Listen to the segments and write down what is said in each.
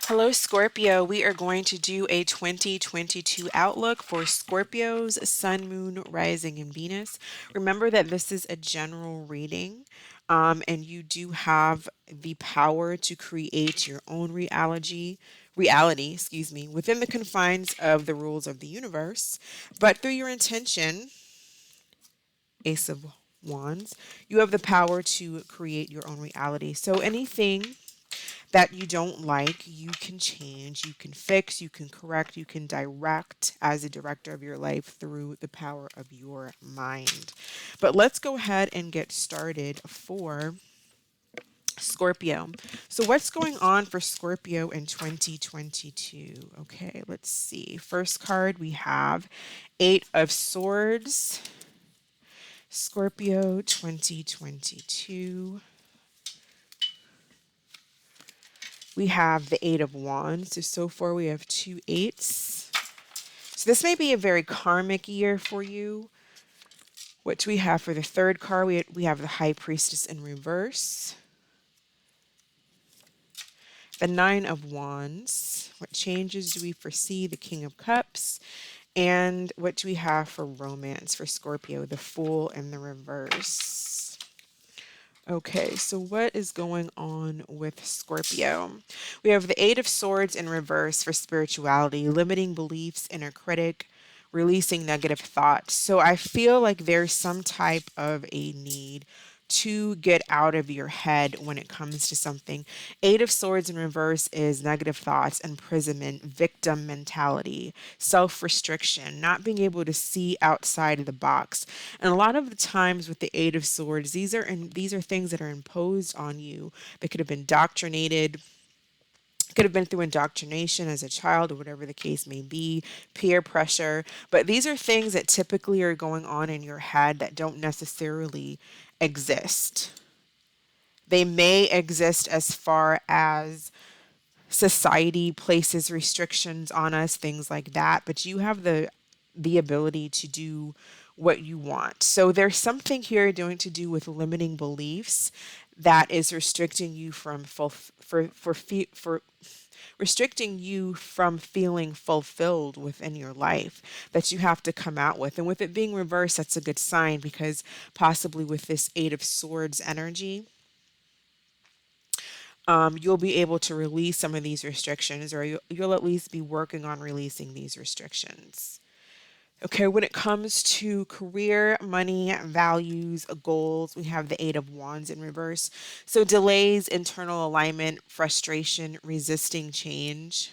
Hello, Scorpio. We are going to do a 2022 outlook for Scorpios, Sun, Moon, Rising, and Venus. Remember that this is a general reading, and you do have the power to create your own reality, within the confines of the rules of the universe. But through your intention, Ace of Wands, you have the power to create your own reality. So anything that you don't like, you can change, you can fix, you can correct, you can direct as a director of your life through the power of your mind. But let's go ahead and get started for Scorpio. So, what's going on for Scorpio in 2022? Okay, let's see. First card we have Eight of Swords, Scorpio 2022. We have the Eight of Wands. So far we have two eights. So this may be a very karmic year for you. What do we have for the third card? We have the High Priestess in reverse. The Nine of Wands. What changes do we foresee? The King of Cups. And what do we have for romance for Scorpio? The Fool in the reverse. Okay, so what is going on with Scorpio? We have the Eight of Swords in reverse for spirituality, limiting beliefs, inner critic, releasing negative thoughts. So I feel like there's some type of a need to get out of your head when it comes to something. Eight of Swords in reverse is negative thoughts, imprisonment, victim mentality, self restriction, not being able to see outside of the box. And a lot of the times with the Eight of Swords, these are things that are imposed on you. They could have been indoctrinated, could have been through indoctrination as a child or whatever the case may be, peer pressure. But these are things that typically are going on in your head that don't necessarily exist. They may exist as far as society places restrictions on us, things like that, but you have the ability to do what you want. So there's something here doing to do with limiting beliefs that is restricting you from for restricting you from feeling fulfilled within your life that you have to come out with. And with it being reversed, that's a good sign because possibly with this Eight of Swords energy, you'll be able to release some of these restrictions, or you'll at least be working on releasing these restrictions. Okay, when it comes to career, money, values, goals, we have the Eight of Wands in reverse. So delays, internal alignment, frustration, resisting change.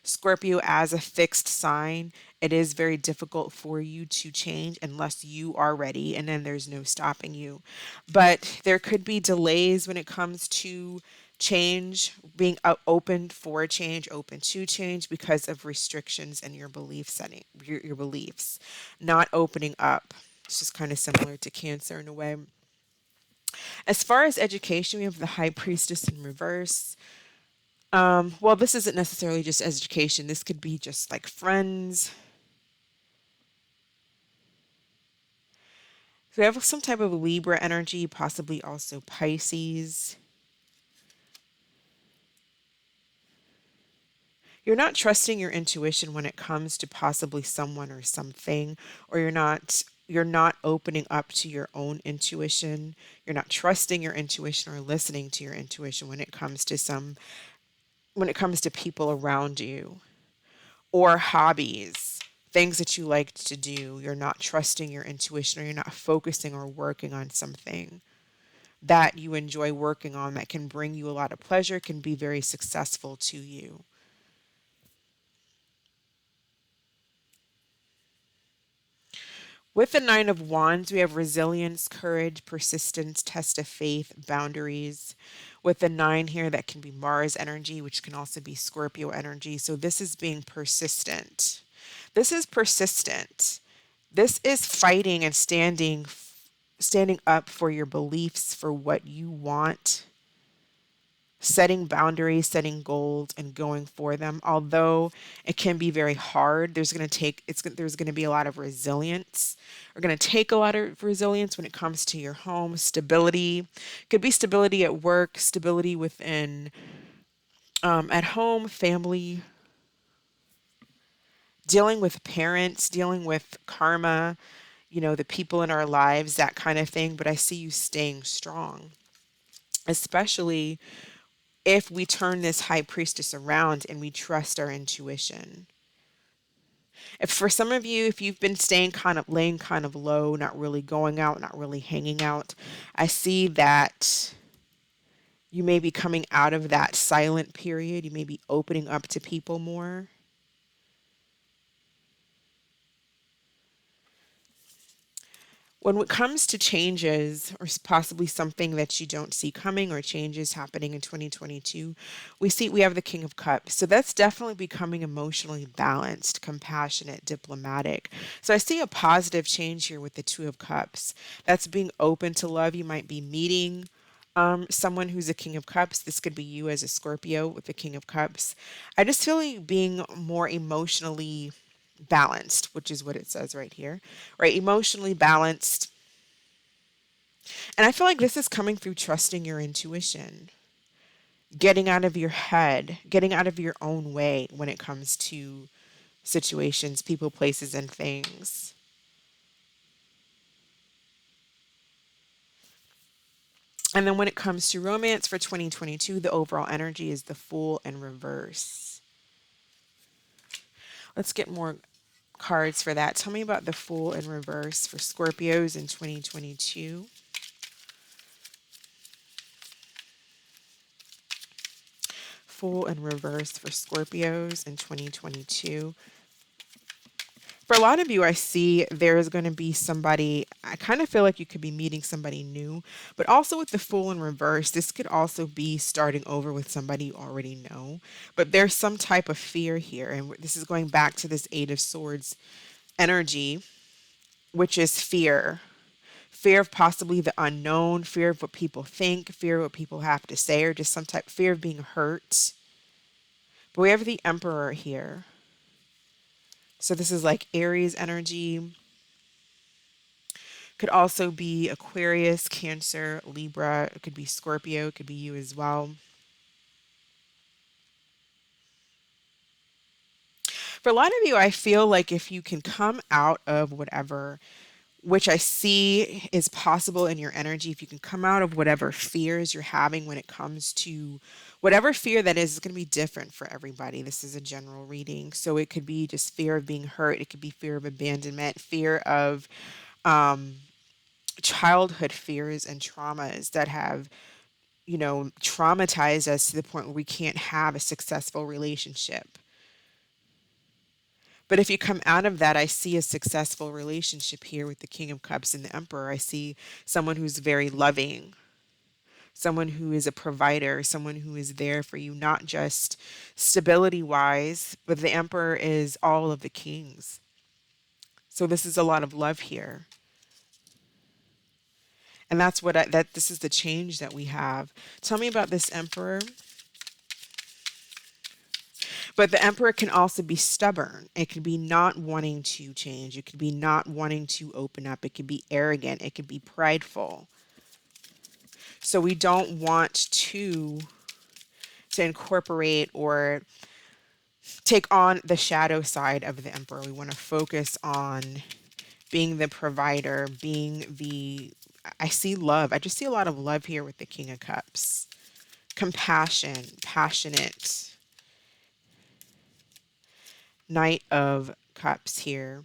Scorpio, as a fixed sign, it is very difficult for you to change unless you are ready, and then there's no stopping you. But there could be delays when it comes to change, being open for change, open to change because of restrictions and your belief setting, your beliefs, not opening up. It's just kind of similar to Cancer in a way. As far as education, we have the High Priestess in reverse. Well, this isn't necessarily just education. This could be just like friends. So we have some type of Libra energy, possibly also Pisces. You're not trusting your intuition when it comes to possibly someone or something, or you're not opening up to your own intuition. You're not trusting your intuition or listening to your intuition when it comes to people around you or hobbies, things that you like to do. You're not trusting your intuition, or you're not focusing or working on something that you enjoy working on that can bring you a lot of pleasure, can be very successful to you. With the Nine of Wands, we have resilience, courage, persistence, test of faith, boundaries. With the nine here, that can be Mars energy, which can also be Scorpio energy. So this is being persistent. This is persistent. This is fighting and standing up for your beliefs, for what you want, setting boundaries, setting goals, and going for them. Although it can be very hard, there's going to be a lot of resilience. We're going to take a lot of resilience when it comes to your home stability. Could be stability at work, stability within At home, family, dealing with parents, dealing with karma, the people in our lives, that kind of thing. But I see you staying strong, especially if we turn this high priestess around and we trust our intuition. If for some of you, if you've been staying kind of laying kind of low, not really going out, not really hanging out, I see that you may be coming out of that silent period. You may be opening up to people more. When it comes to changes, or possibly something that you don't see coming, or changes happening in 2022, we have the King of Cups. So that's definitely becoming emotionally balanced, compassionate, diplomatic. So I see a positive change here with the Two of Cups. That's being open to love. You might be meeting someone who's a King of Cups. This could be you as a Scorpio with the King of Cups. I just feel like being more emotionally balanced, which is what it says right here, right? Emotionally balanced. And I feel like this is coming through trusting your intuition, getting out of your head, getting out of your own way when it comes to situations, people, places, and things. And then when it comes to romance for 2022, the overall energy is the Fool in reverse. Let's get more cards for that. Tell me about the Fool in reverse for Scorpios in 2022. Fool in reverse for Scorpios in 2022. For a lot of you, I see there is going to be somebody, I kind of feel like you could be meeting somebody new, but also with the Fool in reverse, this could also be starting over with somebody you already know. But there's some type of fear here. And this is going back to this Eight of Swords energy, which is fear. Fear of possibly the unknown, fear of what people think, fear of what people have to say, or just some type of fear of being hurt. But we have the Emperor here. So this is like Aries energy. Could also be Aquarius, Cancer, Libra. It could be Scorpio. It could be you as well. For a lot of you, I feel like if you can come out of whatever, which I see is possible in your energy, if you can come out of whatever fears you're having when it comes to whatever fear that is, it's going to be different for everybody. This is a general reading. So it could be just fear of being hurt. It could be fear of abandonment, fear of childhood fears and traumas that have, traumatized us to the point where we can't have a successful relationship. But if you come out of that, I see a successful relationship here with the King of Cups and the Emperor. I see someone who's very loving, someone who is a provider, someone who is there for you, not just stability wise, but the Emperor is all of the kings. So this is a lot of love here. And that's that this is the change that we have. Tell me about this Emperor. But the Emperor can also be stubborn. It could be not wanting to change. It could be not wanting to open up. It could be arrogant. It could be prideful. So we don't want to incorporate or take on the shadow side of the Emperor. We want to focus on being the provider, being the, I see love. I just see a lot of love here with the King of Cups. Compassion, passionate. Knight of Cups here.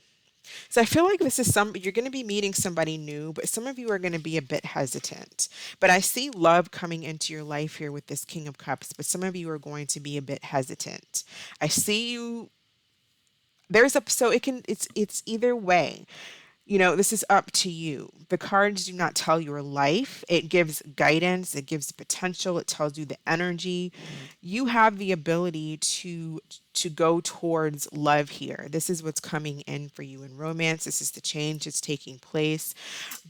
So I feel like this is you're going to be meeting somebody new, but some of you are going to be a bit hesitant. But I see love coming into your life here with this King of Cups, but some of you are going to be a bit hesitant. I see you so it's either way. This is up to you. The cards do not tell your life. It gives guidance, it gives potential, it tells you the energy. You have the ability to go towards love here. This is what's coming in for you in romance. This is the change that's taking place.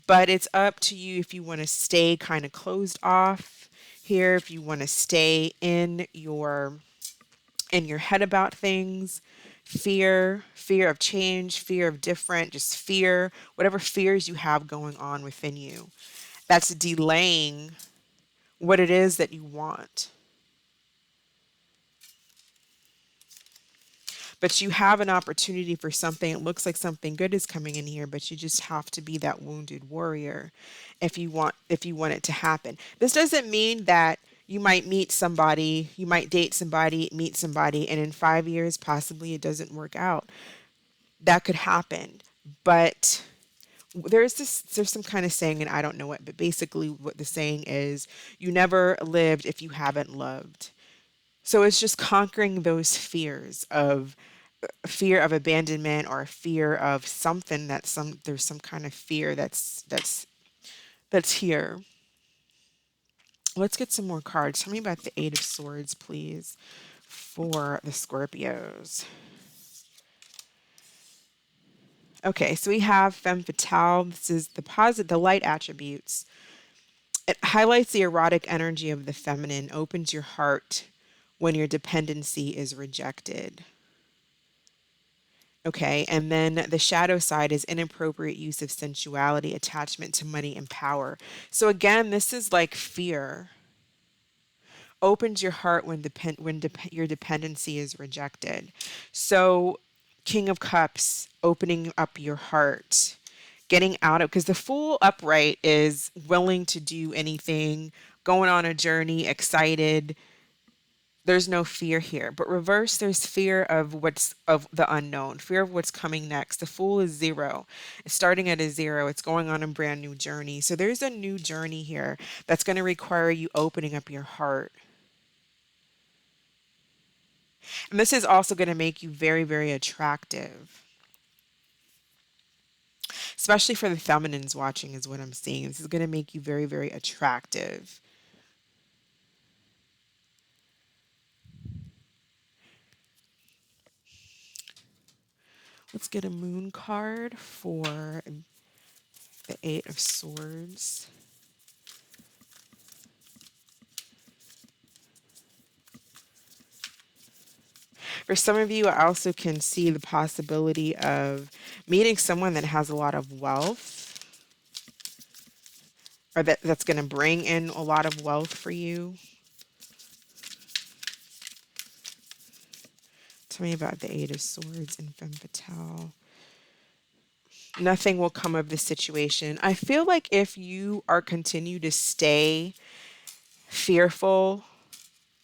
But it's up to you if you want to stay kind of closed off here, if you want to stay in your head about things, fear of change, fear of different, just fear, whatever fears you have going on within you. That's delaying what it is that you want. But you have an opportunity for something. It looks like something good is coming in here, but you just have to be that wounded warrior if you want it to happen. This doesn't mean that you might meet somebody, you might date somebody, meet somebody, and in 5 years possibly it doesn't work out. That could happen. But there's some kind of saying, and I don't know it, but basically what the saying is, you never lived if you haven't loved. So it's just conquering those fears of fear of abandonment or fear of something that there's some kind of fear that's here. Let's get some more cards. Tell me about the Eight of Swords, please, for the Scorpios. Okay, so we have femme fatale. This is the light attributes. It highlights the erotic energy of the feminine, opens your heart when your dependency is rejected. Okay, and then the shadow side is inappropriate use of sensuality, attachment to money and power. So again, this is like fear. Opens your heart when your dependency is rejected. So King of Cups, opening up your heart, getting out of, because the Fool upright is willing to do anything, going on a journey, excited. There's no fear here. But reverse, there's fear of the unknown, fear of what's coming next. The Fool is zero. It's starting at a zero. It's going on a brand new journey. So there's a new journey here that's going to require you opening up your heart. And this is also going to make you very, very attractive. Especially for the feminines watching is what I'm seeing. This is going to make you very, very attractive. Let's get a moon card for the Eight of Swords. For some of you, I also can see the possibility of meeting someone that has a lot of wealth, or that's going to bring in a lot of wealth for you. Tell me about the Eight of Swords and Femme Fatale. Nothing will come of this situation. I feel like if you are continue to stay fearful,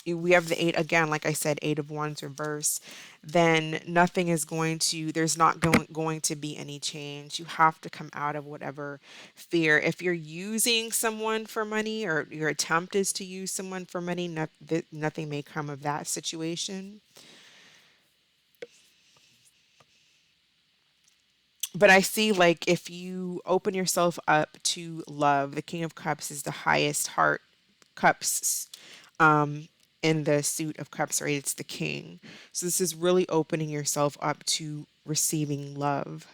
we have the eight again, like I said, Eight of Wands reverse, then nothing is there's not going to be any change. You have to come out of whatever fear. If you're using someone for money, or your attempt is to use someone for money, nothing may come of that situation. But I see, like, if you open yourself up to love, the King of Cups is the highest heart cups in the suit of cups, right? It's the king. So this is really opening yourself up to receiving love.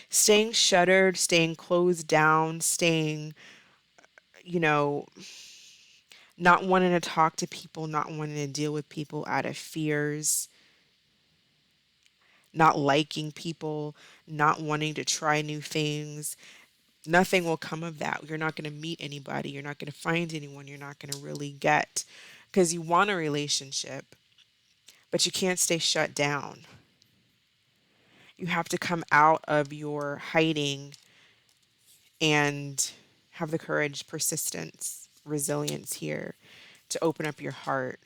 Staying shuttered, staying closed down, staying, you know, not wanting to talk to people, not wanting to deal with people out of fears, not liking people, not wanting to try new things. Nothing will come of that. You're not going to meet anybody. You're not going to find anyone. You're not going to really get, because you want a relationship, but you can't stay shut down. You have to come out of your hiding and have the courage, persistence, resilience here to open up your heart.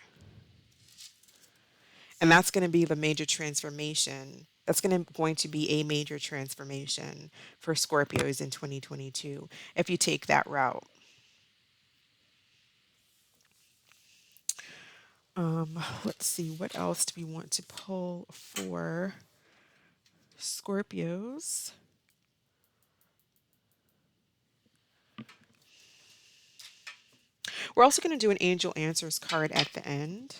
And that's going to be the major transformation. That's going to be a major transformation for Scorpios in 2022 if you take that route. Let's see, what else do we want to pull for Scorpios? We're also going to do an Angel Answers card at the end.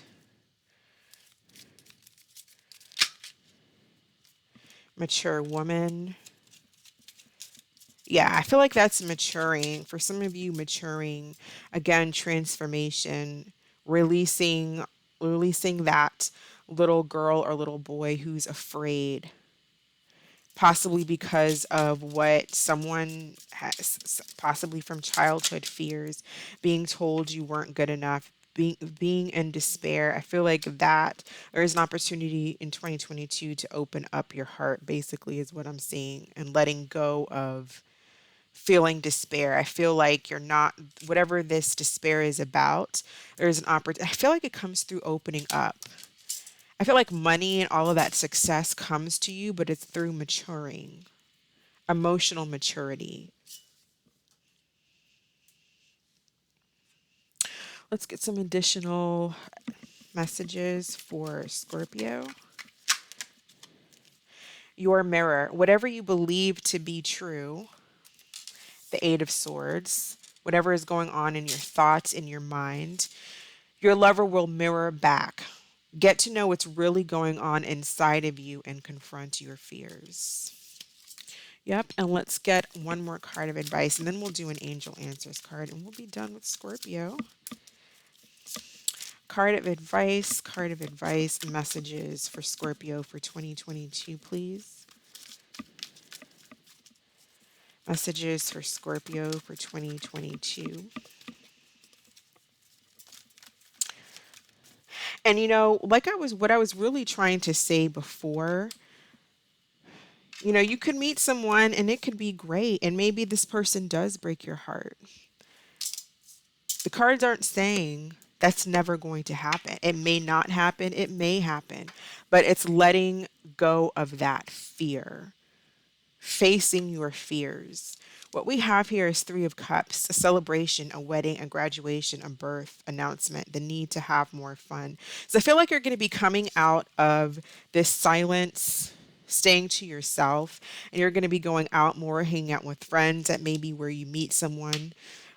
Mature woman. Yeah, I feel like that's maturing. For some of you, maturing, again, transformation, releasing that little girl or little boy who's afraid, possibly because of what someone has, possibly from childhood fears, being told you weren't good enough, being in despair. I feel like that there is an opportunity in 2022 to open up your heart, basically, is what I'm seeing, and letting go of feeling despair. I feel like you're not, whatever this despair is about, there's an opportunity. I feel like it comes through opening up. I feel like money and all of that success comes to you, but it's through maturing, emotional maturity. Let's get some additional messages for Scorpio. Your mirror, whatever you believe to be true, the Eight of Swords, whatever is going on in your thoughts, in your mind, your lover will mirror back. Get to know what's really going on inside of you and confront your fears. Yep, and let's get one more card of advice, and then we'll do an angel answers card, and we'll be done with Scorpio. Card of advice, messages for Scorpio for 2022, please. Messages for Scorpio for 2022. And like what I was really trying to say before, you could meet someone and it could be great, and maybe this person does break your heart. The cards aren't saying that's never going to happen. It may not happen, it may happen, but it's letting go of that fear, facing your fears. What we have here is Three of Cups, a celebration, a wedding, a graduation, a birth announcement, the need to have more fun. So I feel like you're going to be coming out of this silence, staying to yourself, and you're going to be going out more, hanging out with friends. That may be where you meet someone.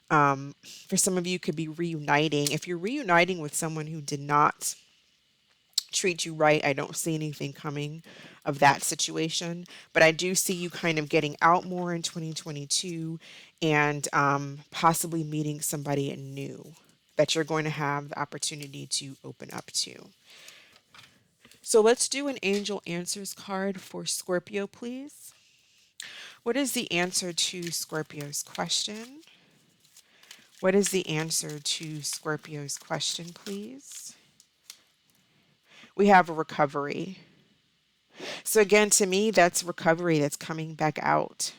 For some of you, could be reuniting. If you're reuniting with someone who did not treat you right, I don't see anything coming of that situation, but I do see you kind of getting out more in 2022, and possibly meeting somebody new that you're going to have the opportunity to open up to. So let's do an angel answers card for Scorpio, please. What is the answer to Scorpio's question? What is the answer to Scorpio's question, please? We have a recovery. So again, to me, that's recovery that's coming back out.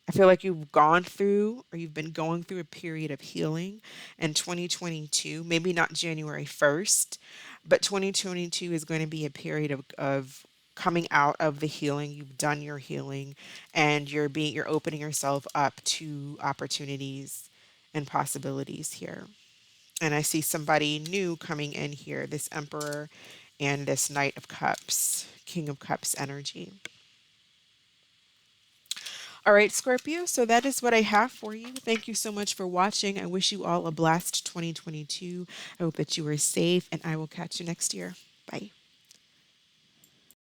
I feel like you've gone through, or you've been going through a period of healing in 2022, maybe not January 1st, but 2022 is going to be a period of coming out of the healing. You've done your healing, and you're opening yourself up to opportunities and possibilities here. And I see somebody new coming in here, this Emperor and this Knight of Cups, King of Cups energy. All right, Scorpio, so that is what I have for you. Thank you so much for watching. I wish you all a blessed 2022. I hope that you are safe, and I will catch you next year. Bye.